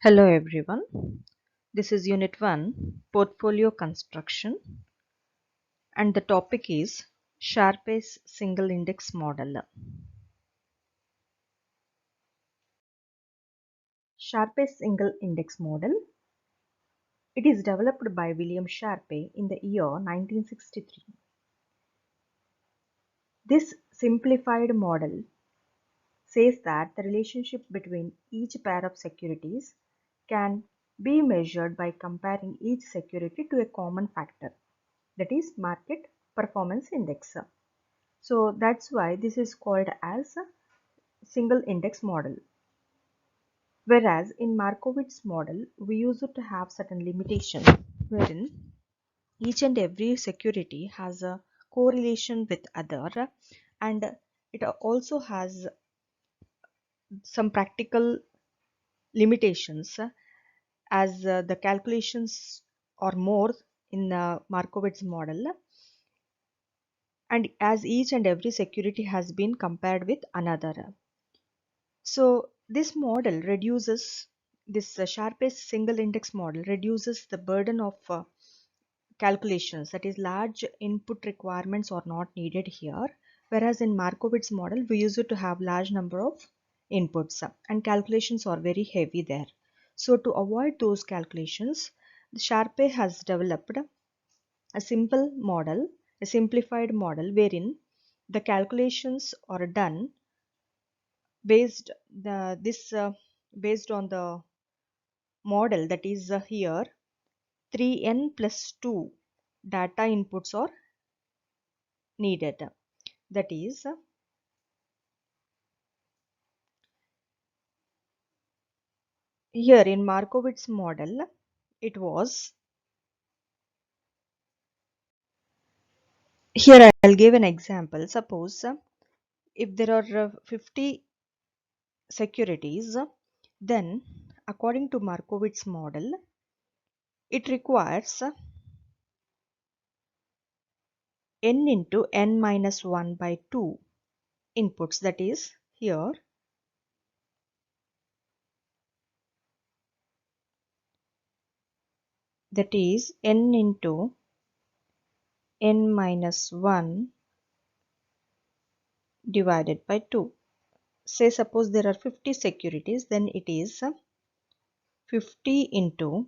Hello everyone. This is Unit 1 Portfolio Construction and the topic is Sharpe's Single Index Model. Sharpe's Single Index Model. It is developed by William Sharpe in the year 1963. This simplified model says that the relationship between each pair of securities can be measured by comparing each security to a common factor, that is market performance index. So that's why this is called as a single index model. Whereas in Markowitz model, we used to have certain limitations wherein each and every security has a correlation with other, and it also has some practical limitations as the calculations are more in the Markowitz model, and as each and every security has been compared with another. So this model reduces this Sharpe's single index model reduces the burden of calculations, that is large input requirements are not needed here, whereas in Markowitz model we use it to have large number of inputs and calculations are very heavy there. So to avoid those calculations, Sharpe has developed a simple model, a simplified model wherein the calculations are done based based on the model, that is here 3n plus 2 data inputs are needed. That is here in Markowitz model it was, here I'll give an example. Suppose if there are 50 securities, then according to Markowitz model it requires n into n minus 1 by 2 inputs, that is here that is n into n minus 1 divided by 2. Say suppose there are 50 securities, then it is 50 into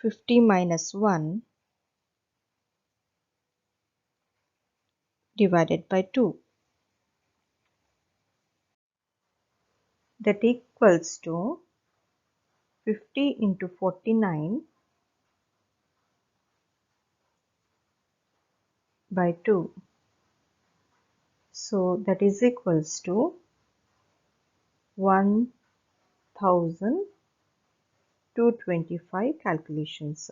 50 minus 1 divided by 2. That equals to 50 into 49 by 2. So that is equals to 1225 calculations.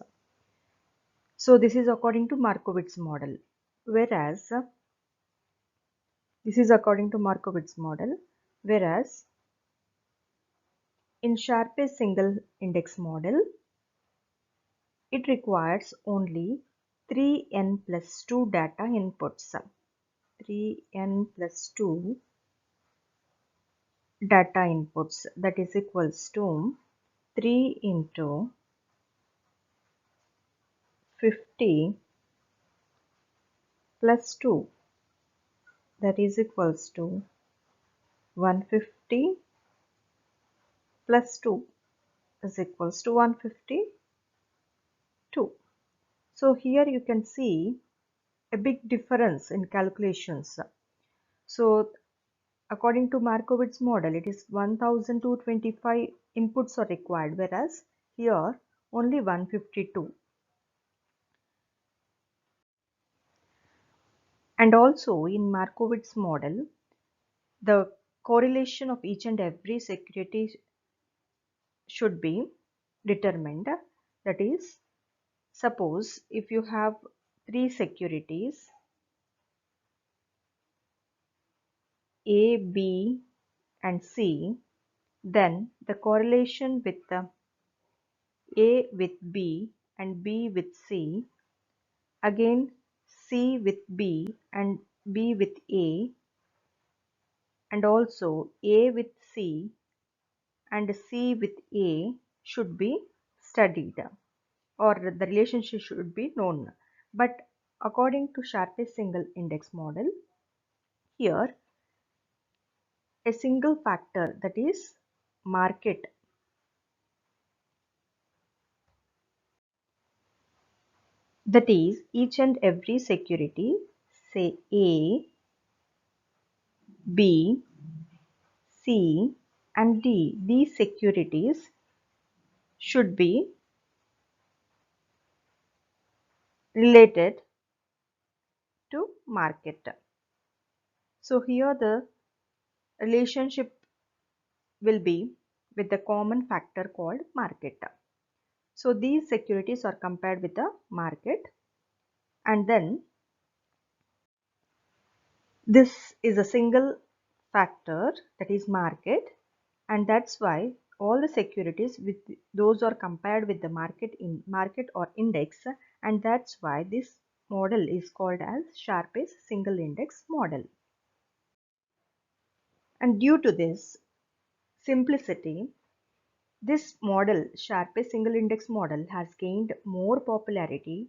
So this is according to Markowitz model. Whereas this is according to Markowitz model. Whereas in Sharpe's single index model, it requires only 3n plus 2 data inputs. 3n plus 2 data inputs, that is equals to 3 into 50 plus 2, that is equals to 150 plus 2 is equals to 152. So here you can see a big difference in calculations. So according to Markowitz model, it is 1225 inputs are required, whereas here only 152. And also in Markowitz model, the correlation of each and every security should be determined. That is, suppose if you have three securities A, B and C, then the correlation with the A with B and B with C, again C with B and B with A, and also A with C and C with A should be studied, or the relationship should be known. But according to Sharpe's single index model, here a single factor, that is market, that is each and every security, say A, B, C and D, these securities should be related to market. So here the relationship will be with the common factor called market. So these securities are compared with the market, and then this is a single factor, that is market, and that's why all the securities with those are compared with the market or index, and that's why this model is called as Sharpe's single index model. And due to this simplicity, this model, Sharpe's single index model, has gained more popularity,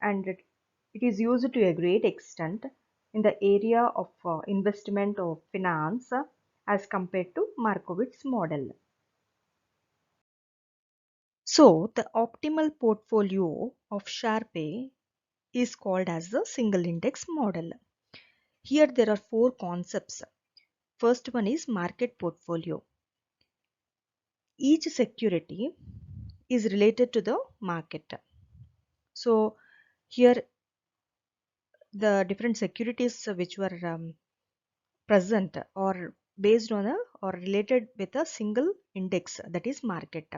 and it is used to a great extent in the area of investment or finance as compared to Markowitz model. So the optimal portfolio of Sharpe is called as the single index model. Here there are four concepts. First one is market portfolio. Each security is related to the market. So here the different securities which were present or based on a or related with a single index, that is market.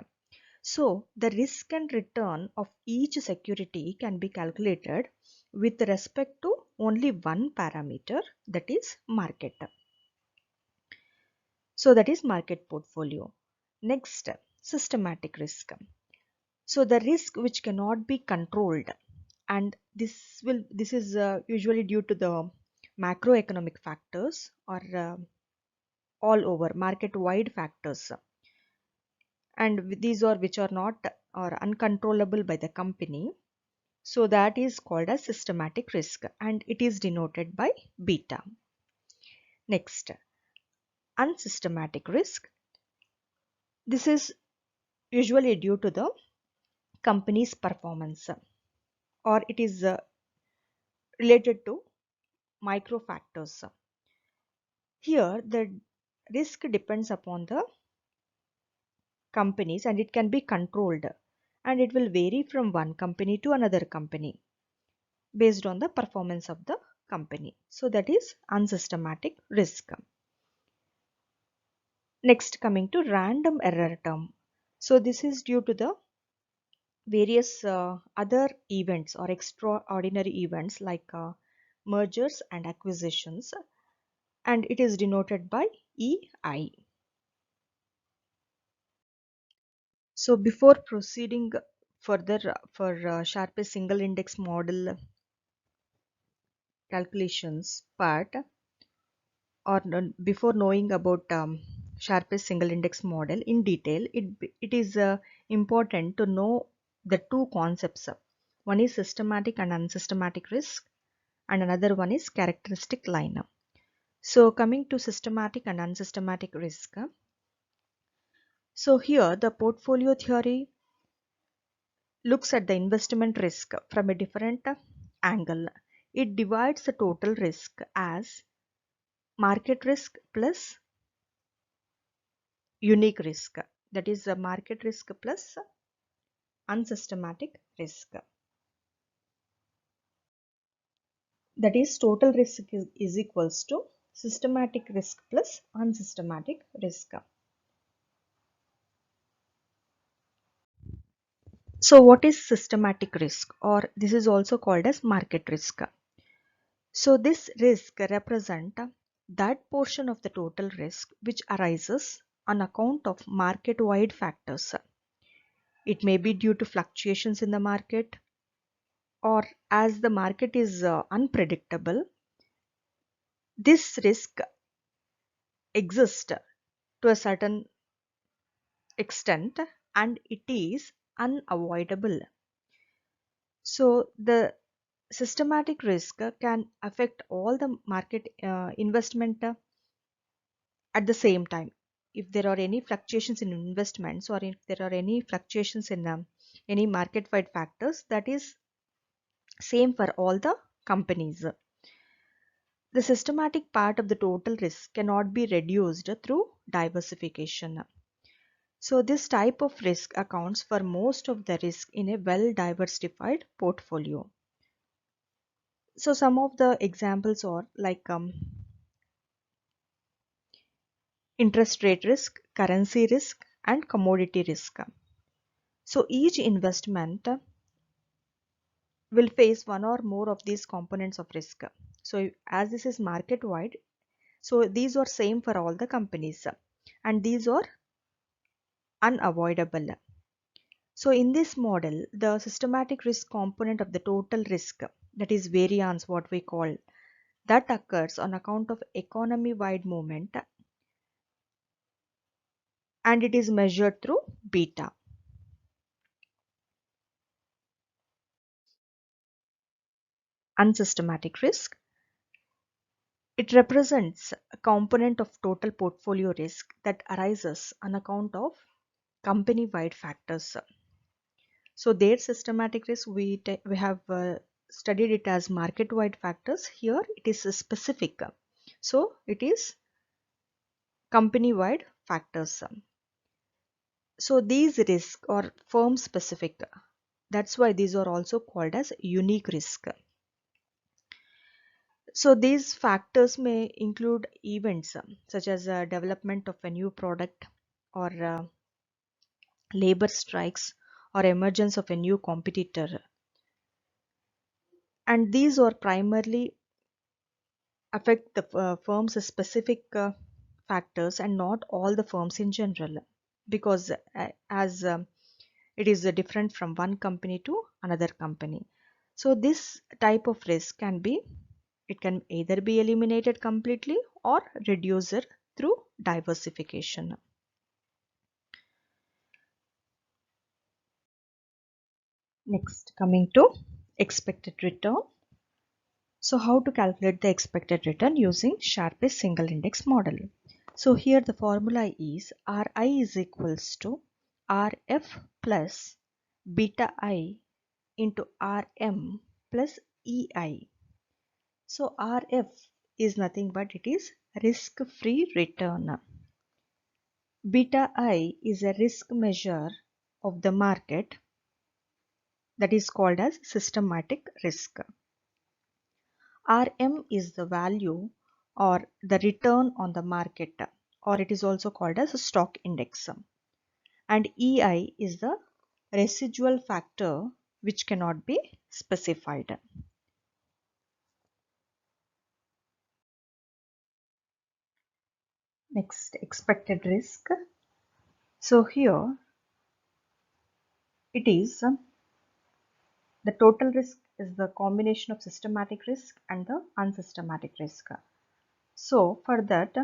So the risk and return of each security can be calculated with respect to only one parameter, that is market. So that is market portfolio. Next, systematic risk. So the risk which cannot be controlled, and this is usually due to the macroeconomic factors or all over market wide factors, and these are which are not or uncontrollable by the company. So that is called as systematic risk, and it is denoted by beta. Next, unsystematic risk. This is usually due to the company's performance, or it is related to micro factors. Here the risk depends upon the companies, and it can be controlled, and it will vary from one company to another company based on the performance of the company. So that is unsystematic risk. Next, coming to random error term. So this is due to the various other events or extraordinary events like mergers and acquisitions, and it is denoted by EI. So before proceeding further for Sharpe's single index model calculations part, or before knowing about Sharpe's single index model in detail, it is important to know the two concepts. One is systematic and unsystematic risk, and another one is characteristic line. So coming to systematic and unsystematic risk. So here the portfolio theory looks at the investment risk from a different angle. It divides the total risk as market risk plus unique risk, that is the market risk plus unsystematic risk, that is total risk is equals to systematic risk plus unsystematic risk. So what is systematic risk, or this is also called as market risk? So this risk represent that portion of the total risk which arises on account of market wide factors. It may be due to fluctuations in the market, or as the market is unpredictable, this risk exists to a certain extent and it is unavoidable. So the systematic risk can affect all the market investment at the same time. If there are any fluctuations in investments or if there are any fluctuations in any market wide factors, that is same for all the companies. The systematic part of the total risk cannot be reduced through diversification. So this type of risk accounts for most of the risk in a well diversified portfolio. So some of the examples are like interest rate risk, currency risk, and commodity risk. So each investment will face one or more of these components of risk. So as this is market wide, so these are same for all the companies and these are unavoidable. So in this model, the systematic risk component of the total risk, that is variance what we call, that occurs on account of economy wide movement and it is measured through beta. Unsystematic risk, it represents a component of total portfolio risk that arises on account of company wide factors. So their systematic risk, we have studied it as market wide factors. Here it is specific. So it is company wide factors. So these risks are firm specific. That's why these are also called as unique risk. So these factors may include events such as development of a new product or labor strikes or emergence of a new competitor. And these are primarily affect the firm's specific factors and not all the firms in general, because as it is different from one company to another company. So this type of risk can be, it can either be eliminated completely or reduced through diversification. Next, coming to expected return. So how to calculate the expected return using Sharpe's single index model. So here the formula is Ri is equals to Rf plus beta I into Rm plus Ei. So Rf is nothing but it is risk-free return. Beta I is a risk measure of the market that is called as systematic risk. Rm is the value or the return on the market, or it is also called as a stock index. And Ei is the residual factor which cannot be specified. Next, expected risk. So here it is the total risk is the combination of systematic risk and the unsystematic risk. So for that,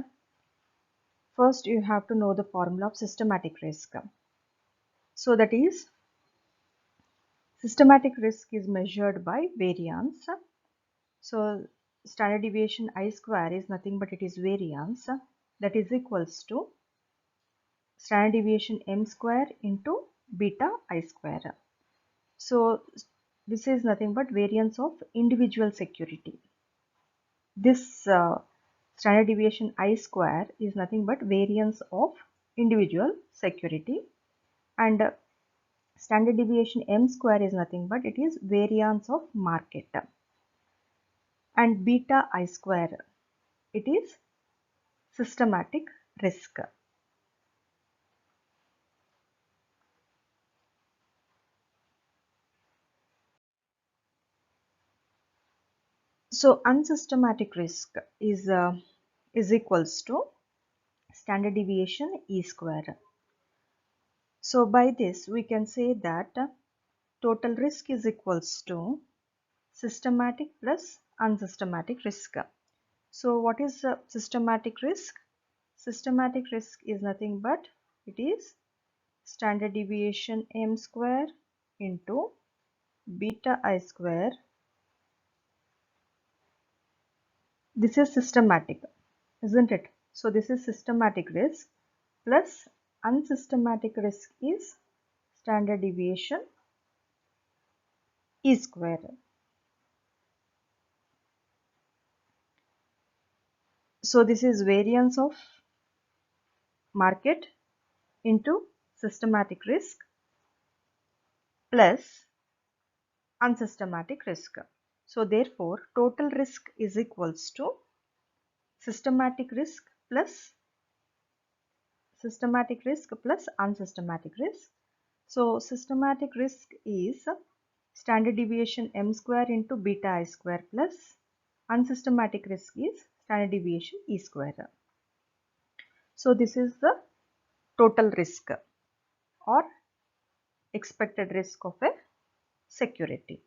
first you have to know the formula of systematic risk. So that is, systematic risk is measured by variance. So standard deviation I square is nothing but it is variance, that is equals to standard deviation m square into beta I square. So this is nothing but variance of individual security. This standard deviation I square is nothing but variance of individual security, and standard deviation m square is nothing but it is variance of market, and beta I square, it is systematic risk. So unsystematic risk is equals to standard deviation e square. So by this we can say that total risk is equals to systematic plus unsystematic risk. So what is systematic risk? Systematic risk is nothing but it is standard deviation m square into beta I square. This is systematic, isn't it? So this is systematic risk plus unsystematic risk is standard deviation E square. So this is variance of market into systematic risk plus unsystematic risk. So therefore total risk is equals to systematic risk plus unsystematic risk. So systematic risk is standard deviation m square into beta I square plus unsystematic risk is standard deviation E square. So this is the total risk or expected risk of a security.